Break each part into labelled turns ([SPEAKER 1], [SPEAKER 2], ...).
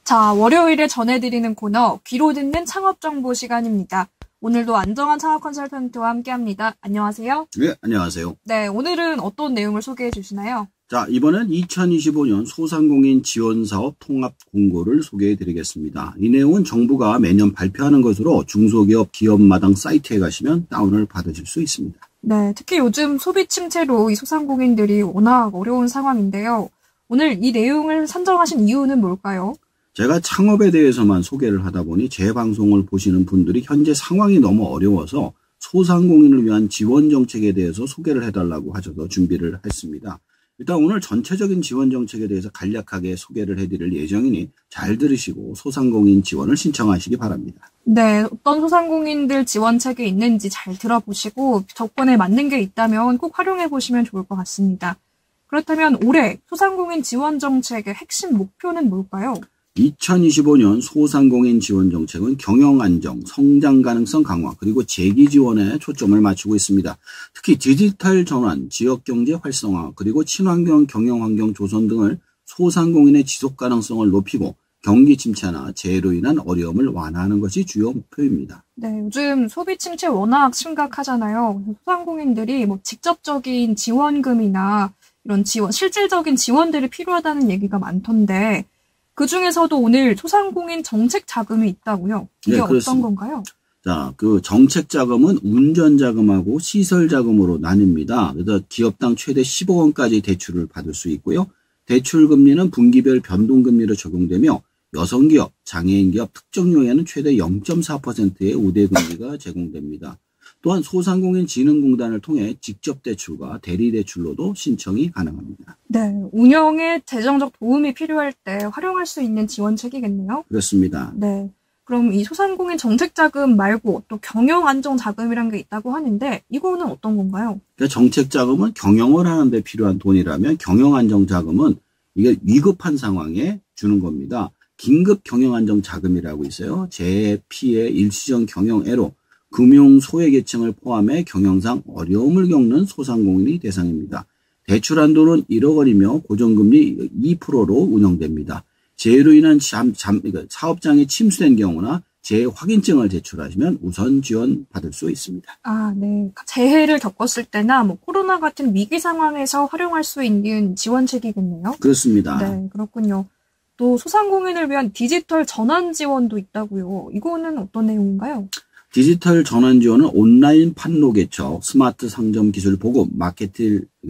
[SPEAKER 1] 자, 월요일에 전해드리는 코너 귀로 듣는 창업정보 시간입니다. 오늘도 안정환 창업 컨설턴트와 함께합니다. 안녕하세요.
[SPEAKER 2] 네, 안녕하세요.
[SPEAKER 1] 네, 오늘은 어떤 내용을 소개해 주시나요?
[SPEAKER 2] 자, 이번엔 2025년 소상공인 지원사업 통합 공고를 소개해 드리겠습니다. 이 내용은 정부가 매년 발표하는 것으로 중소기업 기업마당 사이트에 가시면 다운을 받으실 수 있습니다.
[SPEAKER 1] 네, 특히 요즘 소비 침체로 이 소상공인들이 워낙 어려운 상황인데요. 오늘 이 내용을 선정하신 이유는 뭘까요?
[SPEAKER 2] 제가 창업에 대해서만 소개를 하다 보니 제 방송을 보시는 분들이 현재 상황이 너무 어려워서 소상공인을 위한 지원 정책에 대해서 소개를 해달라고 하셔서 준비를 했습니다. 일단 오늘 전체적인 지원 정책에 대해서 간략하게 소개를 해드릴 예정이니 잘 들으시고 소상공인 지원을 신청하시기 바랍니다.
[SPEAKER 1] 네, 어떤 소상공인들 지원책이 있는지 잘 들어보시고 조건에 맞는 게 있다면 꼭 활용해 보시면 좋을 것 같습니다. 그렇다면 올해 소상공인 지원 정책의 핵심 목표는 뭘까요?
[SPEAKER 2] 2025년 소상공인 지원 정책은 경영 안정, 성장 가능성 강화, 그리고 재기 지원에 초점을 맞추고 있습니다. 특히 디지털 전환, 지역 경제 활성화, 그리고 친환경 경영 환경 조성 등을 소상공인의 지속 가능성을 높이고 경기 침체나 재해로 인한 어려움을 완화하는 것이 주요 목표입니다.
[SPEAKER 1] 네, 요즘 소비 침체 워낙 심각하잖아요. 소상공인들이 직접적인 지원금이나 이런 실질적인 지원들이 필요하다는 얘기가 많던데 그 중에서도 오늘 소상공인 정책 자금이 있다고요? 이게
[SPEAKER 2] 네,
[SPEAKER 1] 어떤 건가요?
[SPEAKER 2] 자, 그 정책 자금은 운전 자금하고 시설 자금으로 나뉩니다. 그래서 기업당 최대 10억 원까지 대출을 받을 수 있고요. 대출 금리는 분기별 변동 금리로 적용되며 여성기업, 장애인 기업, 특정용에는 최대 0.4%의 우대 금리가 제공됩니다. 또한 소상공인 진흥공단을 통해 직접 대출과 대리 대출로도 신청이 가능합니다.
[SPEAKER 1] 네, 운영에 재정적 도움이 필요할 때 활용할 수 있는 지원책이겠네요.
[SPEAKER 2] 그렇습니다.
[SPEAKER 1] 네, 그럼 이 소상공인 정책 자금 말고 또 경영 안정 자금이란 게 있다고 하는데 이거는 어떤 건가요?
[SPEAKER 2] 그러니까 정책 자금은 경영을 하는데 필요한 돈이라면 경영 안정 자금은 이게 위급한 상황에 주는 겁니다. 긴급 경영 안정 자금이라고 있어요. 재해, 피해, 일시적 경영 애로 금융 소외계층을 포함해 경영상 어려움을 겪는 소상공인이 대상입니다. 대출 한도는 1억 원이며 고정금리 2%로 운영됩니다. 재해로 인한 사업장이 침수된 경우나 재해 확인증을 제출하시면 우선 지원 받을 수 있습니다.
[SPEAKER 1] 아, 네. 재해를 겪었을 때나 코로나 같은 위기 상황에서 활용할 수 있는 지원책이겠네요.
[SPEAKER 2] 그렇습니다.
[SPEAKER 1] 네, 그렇군요. 또 소상공인을 위한 디지털 전환 지원도 있다고요. 이거는 어떤 내용인가요?
[SPEAKER 2] 디지털 전환 지원은 온라인 판로 개척, 스마트 상점 기술 보급,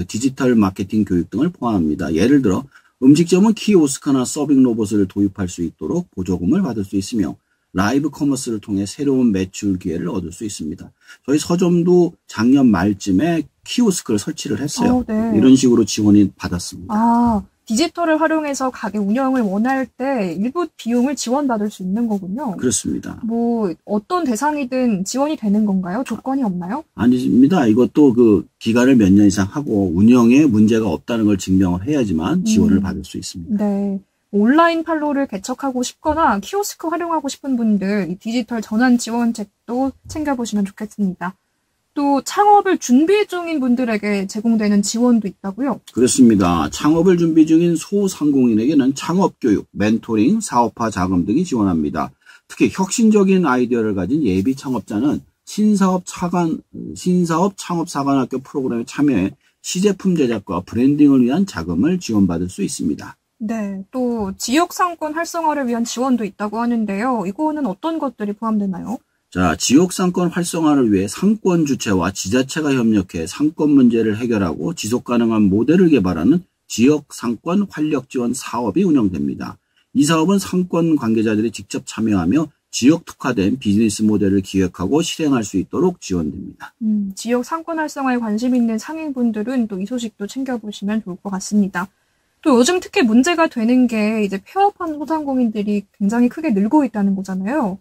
[SPEAKER 2] 디지털 마케팅 교육 등을 포함합니다. 예를 들어 음식점은 키오스크나 서빙 로봇을 도입할 수 있도록 보조금을 받을 수 있으며 라이브 커머스를 통해 새로운 매출 기회를 얻을 수 있습니다. 저희 서점도 작년 말쯤에 키오스크를 설치를 했어요.
[SPEAKER 1] 네.
[SPEAKER 2] 이런 식으로 지원이 받았습니다.
[SPEAKER 1] 아, 디지털을 활용해서 가게 운영을 원할 때 일부 비용을 지원받을 수 있는 거군요.
[SPEAKER 2] 그렇습니다.
[SPEAKER 1] 어떤 대상이든 지원이 되는 건가요? 조건이 없나요?
[SPEAKER 2] 아닙니다. 이것도 그 기간을 몇 년 이상 하고 운영에 문제가 없다는 걸 증명을 해야지만 지원을 받을 수 있습니다.
[SPEAKER 1] 네. 온라인 판로를 개척하고 싶거나 키오스크 활용하고 싶은 분들 이 디지털 전환 지원책도 챙겨보시면 좋겠습니다. 또 창업을 준비 중인 분들에게 제공되는 지원도 있다고요?
[SPEAKER 2] 그렇습니다. 창업을 준비 중인 소상공인에게는 창업교육, 멘토링, 사업화 자금 등이 지원합니다. 특히 혁신적인 아이디어를 가진 예비 창업자는 신사업 창업사관학교 프로그램에 참여해 시제품 제작과 브랜딩을 위한 자금을 지원받을 수 있습니다.
[SPEAKER 1] 네, 또 지역 상권 활성화를 위한 지원도 있다고 하는데요. 이거는 어떤 것들이 포함되나요?
[SPEAKER 2] 자, 지역 상권 활성화를 위해 상권 주체와 지자체가 협력해 상권 문제를 해결하고 지속 가능한 모델을 개발하는 지역 상권 활력 지원 사업이 운영됩니다. 이 사업은 상권 관계자들이 직접 참여하며 지역 특화된 비즈니스 모델을 기획하고 실행할 수 있도록 지원됩니다.
[SPEAKER 1] 지역 상권 활성화에 관심 있는 상인분들은 또 이 소식도 챙겨보시면 좋을 것 같습니다. 또 요즘 특히 문제가 되는 게 이제 폐업한 소상공인들이 굉장히 크게 늘고 있다는 거잖아요.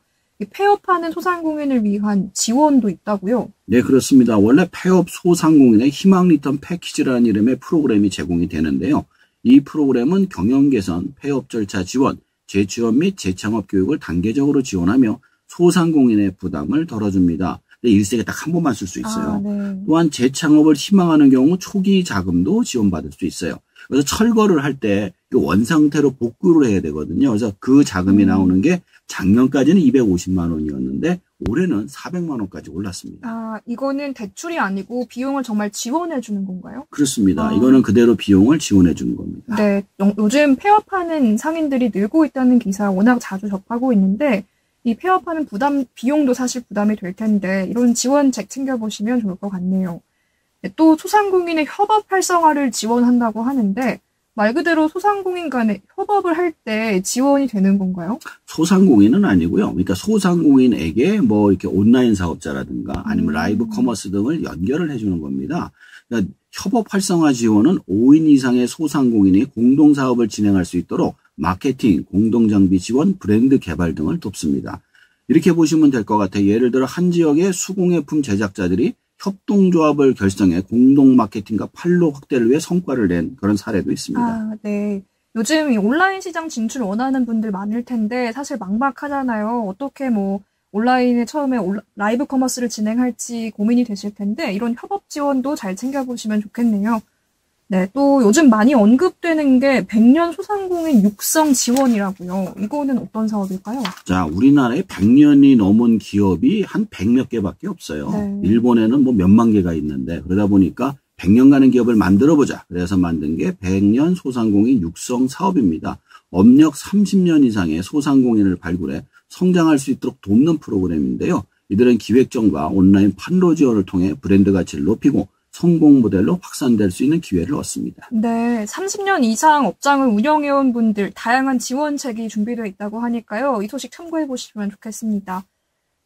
[SPEAKER 1] 폐업하는 소상공인을 위한 지원도 있다고요?
[SPEAKER 2] 네, 그렇습니다. 원래 폐업 소상공인의 희망 리턴 패키지라는 이름의 프로그램이 제공이 되는데요. 이 프로그램은 경영 개선, 폐업 절차 지원, 재취업 및 재창업 교육을 단계적으로 지원하며 소상공인의 부담을 덜어줍니다. 일생에 딱 한 번만 쓸 수 있어요.
[SPEAKER 1] 네.
[SPEAKER 2] 또한 재창업을 희망하는 경우 초기 자금도 지원받을 수 있어요. 그래서 철거를 할 때 원상태로 복구를 해야 되거든요. 그래서 그 자금이 나오는 게 작년까지는 250만 원이었는데 올해는 400만 원까지 올랐습니다.
[SPEAKER 1] 아, 이거는 대출이 아니고 비용을 정말 지원해 주는 건가요?
[SPEAKER 2] 그렇습니다. 이거는 그대로 비용을 지원해 주는 겁니다.
[SPEAKER 1] 네, 요즘 폐업하는 상인들이 늘고 있다는 기사 워낙 자주 접하고 있는데 이 폐업하는 비용도 사실 부담이 될 텐데 이런 지원책 챙겨보시면 좋을 것 같네요. 네, 또 소상공인의 협업 활성화를 지원한다고 하는데 말 그대로 소상공인 간에 협업을 할 때 지원이 되는 건가요?
[SPEAKER 2] 소상공인은 아니고요. 그러니까 소상공인에게 뭐 이렇게 온라인 사업자라든가 아니면 라이브 커머스 등을 연결을 해주는 겁니다. 그러니까 협업 활성화 지원은 5인 이상의 소상공인이 공동 사업을 진행할 수 있도록 마케팅, 공동 장비 지원, 브랜드 개발 등을 돕습니다. 이렇게 보시면 될 것 같아요. 예를 들어 한 지역의 수공예품 제작자들이 협동조합을 결성해 공동 마케팅과 판로 확대를 위해 성과를 낸 그런 사례도 있습니다.
[SPEAKER 1] 아, 네. 요즘 이 온라인 시장 진출 원하는 분들 많을 텐데 사실 막막하잖아요. 어떻게 뭐 온라인에 처음에 라이브 커머스를 진행할지 고민이 되실 텐데 이런 협업 지원도 잘 챙겨보시면 좋겠네요. 네, 또 요즘 많이 언급되는 게 100년 소상공인 육성 지원이라고요. 이거는 어떤 사업일까요?
[SPEAKER 2] 자, 우리나라에 100년이 넘은 기업이 한 100몇 개밖에 없어요.
[SPEAKER 1] 네.
[SPEAKER 2] 일본에는 뭐 몇만 개가 있는데 그러다 보니까 100년 가는 기업을 만들어보자. 그래서 만든 게 100년 소상공인 육성 사업입니다. 업력 30년 이상의 소상공인을 발굴해 성장할 수 있도록 돕는 프로그램인데요. 이들은 기획전과 온라인 판로 지원을 통해 브랜드 가치를 높이고 성공 모델로 확산될 수 있는 기회를 얻습니다.
[SPEAKER 1] 네, 30년 이상 업장을 운영해온 분들 다양한 지원책이 준비되어 있다고 하니까요. 이 소식 참고해 보시면 좋겠습니다.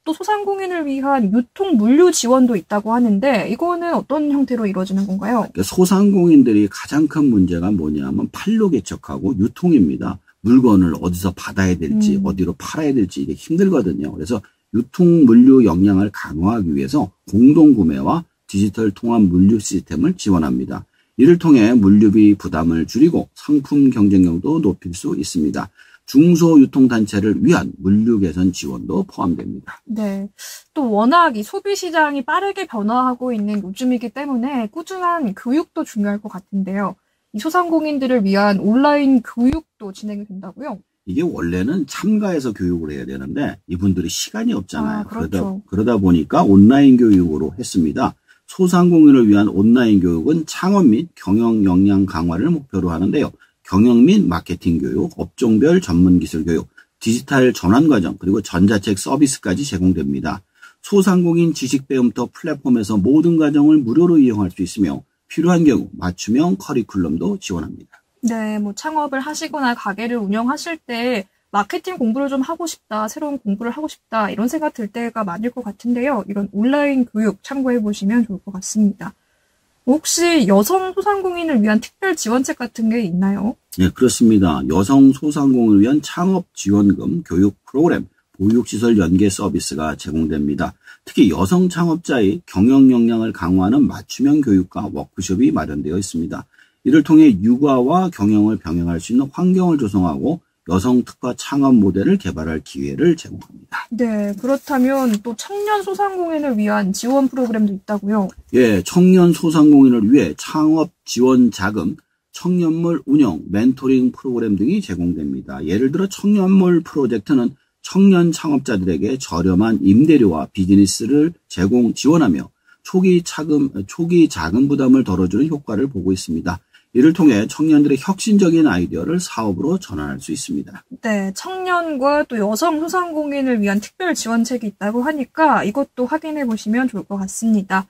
[SPEAKER 1] 또 소상공인을 위한 유통 물류 지원도 있다고 하는데 이거는 어떤 형태로 이루어지는 건가요?
[SPEAKER 2] 그러니까 소상공인들이 가장 큰 문제가 뭐냐면 판로 개척하고 유통입니다. 물건을 어디서 받아야 될지 어디로 팔아야 될지 이게 힘들거든요. 그래서 유통 물류 역량을 강화하기 위해서 공동구매와 디지털 통합 물류 시스템을 지원합니다. 이를 통해 물류비 부담을 줄이고 상품 경쟁력도 높일 수 있습니다. 중소유통단체를 위한 물류 개선 지원도 포함됩니다.
[SPEAKER 1] 네. 또 워낙 이 소비 시장이 빠르게 변화하고 있는 요즘이기 때문에 꾸준한 교육도 중요할 것 같은데요. 이 소상공인들을 위한 온라인 교육도 진행이 된다고요?
[SPEAKER 2] 이게 원래는 참가해서 교육을 해야 되는데 이분들이 시간이 없잖아요.
[SPEAKER 1] 아, 그렇죠.
[SPEAKER 2] 그러다 보니까 온라인 교육으로 했습니다. 소상공인을 위한 온라인 교육은 창업 및 경영 역량 강화를 목표로 하는데요. 경영 및 마케팅 교육, 업종별 전문 기술 교육, 디지털 전환 과정, 그리고 전자책 서비스까지 제공됩니다. 소상공인 지식 배움터 플랫폼에서 모든 과정을 무료로 이용할 수 있으며 필요한 경우 맞춤형 커리큘럼도 지원합니다.
[SPEAKER 1] 네, 뭐 창업을 하시거나 가게를 운영하실 때 마케팅 공부를 좀 하고 싶다, 새로운 공부를 하고 싶다 이런 생각 들 때가 많을 것 같은데요. 이런 온라인 교육 참고해 보시면 좋을 것 같습니다. 혹시 여성 소상공인을 위한 특별 지원책 같은 게 있나요?
[SPEAKER 2] 네, 그렇습니다. 여성 소상공인을 위한 창업 지원금, 교육 프로그램, 보육시설 연계 서비스가 제공됩니다. 특히 여성 창업자의 경영 역량을 강화하는 맞춤형 교육과 워크숍이 마련되어 있습니다. 이를 통해 육아와 경영을 병행할 수 있는 환경을 조성하고 여성 특화 창업 모델을 개발할 기회를 제공합니다.
[SPEAKER 1] 네, 그렇다면 또 청년 소상공인을 위한 지원 프로그램도 있다고요?
[SPEAKER 2] 예, 청년 소상공인을 위해 창업 지원 자금, 청년몰 운영, 멘토링 프로그램 등이 제공됩니다. 예를 들어 청년몰 프로젝트는 청년 창업자들에게 저렴한 임대료와 비즈니스를 지원하며 초기 자금 부담을 덜어주는 효과를 보고 있습니다. 이를 통해 청년들의 혁신적인 아이디어를 사업으로 전환할 수 있습니다.
[SPEAKER 1] 네, 청년과 또 여성 소상공인을 위한 특별 지원책이 있다고 하니까 이것도 확인해 보시면 좋을 것 같습니다.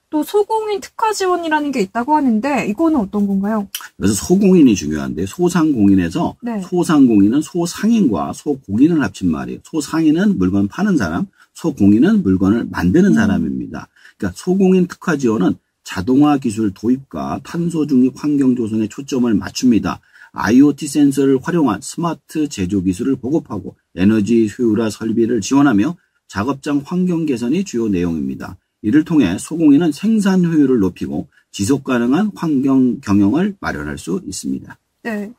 [SPEAKER 1] 또 소공인 특화 지원이라는 게 있다고 하는데 이거는 어떤 건가요?
[SPEAKER 2] 그래서 소공인이 중요한데 소상공인에서
[SPEAKER 1] 네.
[SPEAKER 2] 소상공인은 소상인과 소공인을 합친 말이에요. 소상인은 물건 파는 사람, 소공인은 물건을 만드는 사람입니다. 그러니까 소공인 특화 지원은 자동화 기술 도입과 탄소 중립 환경 조성에 초점을 맞춥니다. IoT 센서를 활용한 스마트 제조 기술을 보급하고 에너지 효율화 설비를 지원하며 작업장 환경 개선이 주요 내용입니다. 이를 통해 소공인은 생산 효율을 높이고 지속 가능한 환경 경영을 마련할 수 있습니다.
[SPEAKER 1] 네.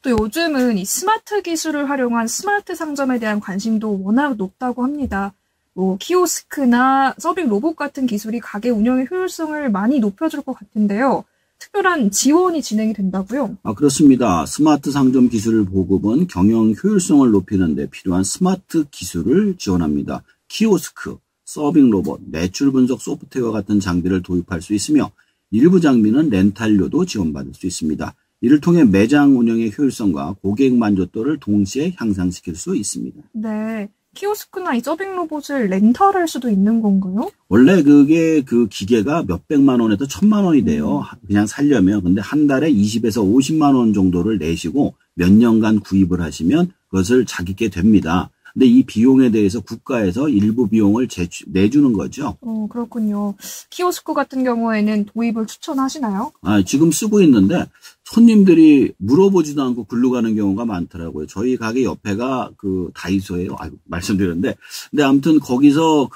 [SPEAKER 1] 또 요즘은 이 스마트 기술을 활용한 스마트 상점에 대한 관심도 워낙 높다고 합니다. 뭐 키오스크나 서빙 로봇 같은 기술이 가게 운영의 효율성을 많이 높여줄 것 같은데요. 특별한 지원이 진행이 된다고요?
[SPEAKER 2] 그렇습니다. 스마트 상점 기술 보급은 경영 효율성을 높이는 데 필요한 스마트 기술을 지원합니다. 키오스크, 서빙 로봇, 매출 분석 소프트웨어 같은 장비를 도입할 수 있으며 일부 장비는 렌탈료도 지원받을 수 있습니다. 이를 통해 매장 운영의 효율성과 고객 만족도를 동시에 향상시킬 수 있습니다.
[SPEAKER 1] 네. 키오스크나 이 서빙 로봇을 렌탈할 수도 있는 건가요?
[SPEAKER 2] 원래 그게 그 기계가 몇백만 원에서 1,000만 원이 돼요. 그냥 살려면. 근데 한 달에 20에서 50만 원 정도를 내시고 몇 년간 구입을 하시면 그것을 자기께 됩니다. 근데 이 비용에 대해서 국가에서 일부 비용을 내주는 거죠.
[SPEAKER 1] 그렇군요. 키오스크 같은 경우에는 도입을 추천하시나요?
[SPEAKER 2] 지금 쓰고 있는데 손님들이 물어보지도 않고 글로 가는 경우가 많더라고요. 저희 가게 옆에가 그 다이소예요. 말씀드렸는데. 근데 아무튼 거기서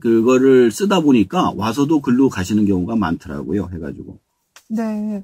[SPEAKER 2] 그거를 쓰다 보니까 와서도 글로 가시는 경우가 많더라고요. 해가지고.
[SPEAKER 1] 네.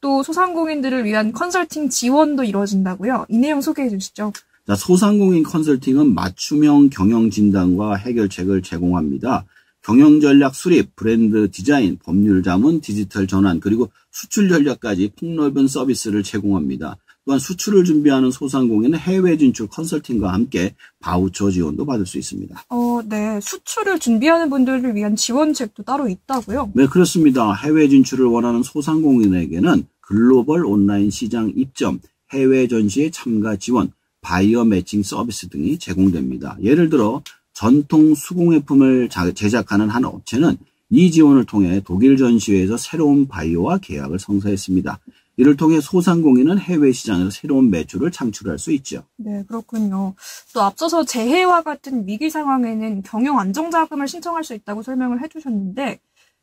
[SPEAKER 1] 또 소상공인들을 위한 컨설팅 지원도 이루어진다고요? 이 내용 소개해 주시죠.
[SPEAKER 2] 자, 소상공인 컨설팅은 맞춤형 경영 진단과 해결책을 제공합니다. 경영 전략 수립, 브랜드 디자인, 법률 자문, 디지털 전환, 그리고 수출 전략까지 폭넓은 서비스를 제공합니다. 또한 수출을 준비하는 소상공인은 해외 진출 컨설팅과 함께 바우처 지원도 받을 수 있습니다.
[SPEAKER 1] 네. 수출을 준비하는 분들을 위한 지원책도 따로 있다고요?
[SPEAKER 2] 네, 그렇습니다. 해외 진출을 원하는 소상공인에게는 글로벌 온라인 시장 입점, 해외 전시에 참가 지원, 바이어 매칭 서비스 등이 제공됩니다. 예를 들어 전통 수공예품을 제작하는 한 업체는 이 지원을 통해 독일 전시회에서 새로운 바이오와 계약을 성사했습니다. 이를 통해 소상공인은 해외 시장에서 새로운 매출을 창출할 수 있죠.
[SPEAKER 1] 네, 그렇군요. 또 앞서서 재해와 같은 위기 상황에는 경영 안정자금을 신청할 수 있다고 설명을 해주셨는데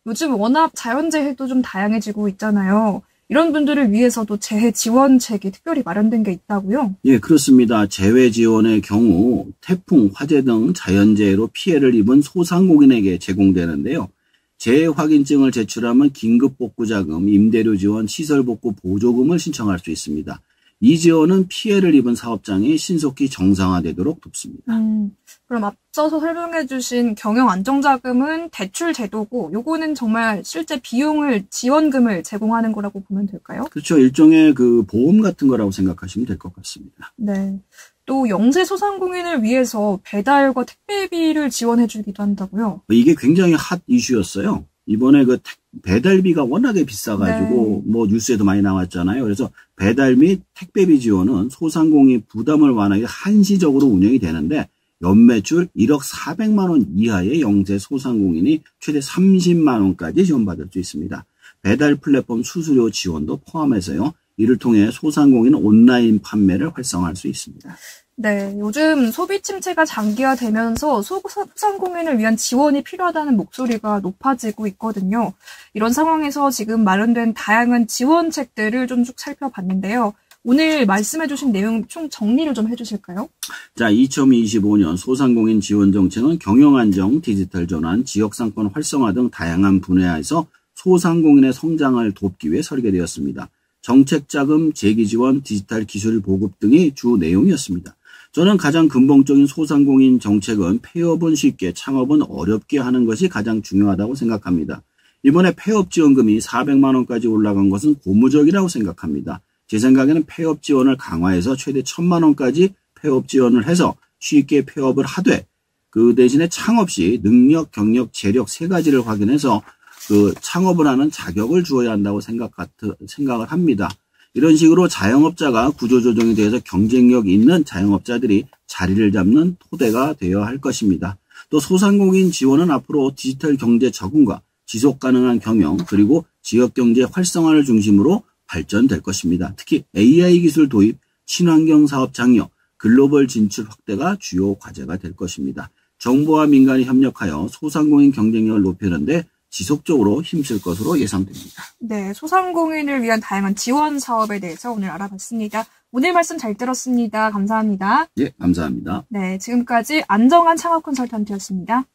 [SPEAKER 1] 요즘 워낙 자연재해도 좀 다양해지고 있잖아요. 이런 분들을 위해서도 재해 지원책이 특별히 마련된 게 있다고요?
[SPEAKER 2] 예, 그렇습니다. 재해 지원의 경우 태풍, 화재 등 자연재해로 피해를 입은 소상공인에게 제공되는데요. 재해 확인증을 제출하면 긴급복구자금, 임대료 지원, 시설복구 보조금을 신청할 수 있습니다. 이 지원은 피해를 입은 사업장이 신속히 정상화되도록 돕습니다.
[SPEAKER 1] 그럼 앞서서 설명해 주신 경영 안정자금은 대출 제도고 요거는 정말 실제 비용을 지원금을 제공하는 거라고 보면 될까요?
[SPEAKER 2] 그렇죠. 일종의 그 보험 같은 거라고 생각하시면 될 것 같습니다.
[SPEAKER 1] 네. 또 영세 소상공인을 위해서 배달과 택배비를 지원해 주기도 한다고요?
[SPEAKER 2] 이게 굉장히 핫 이슈였어요. 이번에 그 배달비가 워낙에 비싸가지고
[SPEAKER 1] 네.
[SPEAKER 2] 뭐 뉴스에도 많이 나왔잖아요. 그래서 배달 및 택배비 지원은 소상공인 부담을 완화하기 한시적으로 운영이 되는데 연매출 1억 400만 원 이하의 영세 소상공인이 최대 30만 원까지 지원받을 수 있습니다. 배달 플랫폼 수수료 지원도 포함해서요. 이를 통해 소상공인은 온라인 판매를 활성화할 수 있습니다.
[SPEAKER 1] 네, 요즘 소비 침체가 장기화되면서 소상공인을 위한 지원이 필요하다는 목소리가 높아지고 있거든요. 이런 상황에서 지금 마련된 다양한 지원책들을 좀 쭉 살펴봤는데요. 오늘 말씀해주신 내용 총 정리를 좀 해주실까요?
[SPEAKER 2] 자, 2025년 소상공인 지원 정책은 경영 안정, 디지털 전환, 지역상권 활성화 등 다양한 분야에서 소상공인의 성장을 돕기 위해 설계되었습니다. 정책 자금, 재기 지원, 디지털 기술 보급 등이 주 내용이었습니다. 저는 가장 근본적인 소상공인 정책은 폐업은 쉽게, 창업은 어렵게 하는 것이 가장 중요하다고 생각합니다. 이번에 폐업 지원금이 400만 원까지 올라간 것은 고무적이라고 생각합니다. 제 생각에는 폐업 지원을 강화해서 최대 1,000만 원까지 폐업 지원을 해서 쉽게 폐업을 하되 그 대신에 창업 시 능력, 경력, 재력 세 가지를 확인해서 그 창업을 하는 자격을 주어야 한다고 생각을 합니다. 이런 식으로 자영업자가 구조조정에 대해서 경쟁력 있는 자영업자들이 자리를 잡는 토대가 되어야 할 것입니다. 또 소상공인 지원은 앞으로 디지털 경제 적응과 지속가능한 경영 그리고 지역경제 활성화를 중심으로 발전될 것입니다. 특히 AI 기술 도입, 친환경 사업 장려, 글로벌 진출 확대가 주요 과제가 될 것입니다. 정부와 민간이 협력하여 소상공인 경쟁력을 높이는 데 지속적으로 힘쓸 것으로 예상됩니다.
[SPEAKER 1] 네, 소상공인을 위한 다양한 지원 사업에 대해서 오늘 알아봤습니다. 오늘 말씀 잘 들었습니다. 감사합니다.
[SPEAKER 2] 예, 감사합니다.
[SPEAKER 1] 네, 지금까지 안정환 창업 컨설턴트였습니다.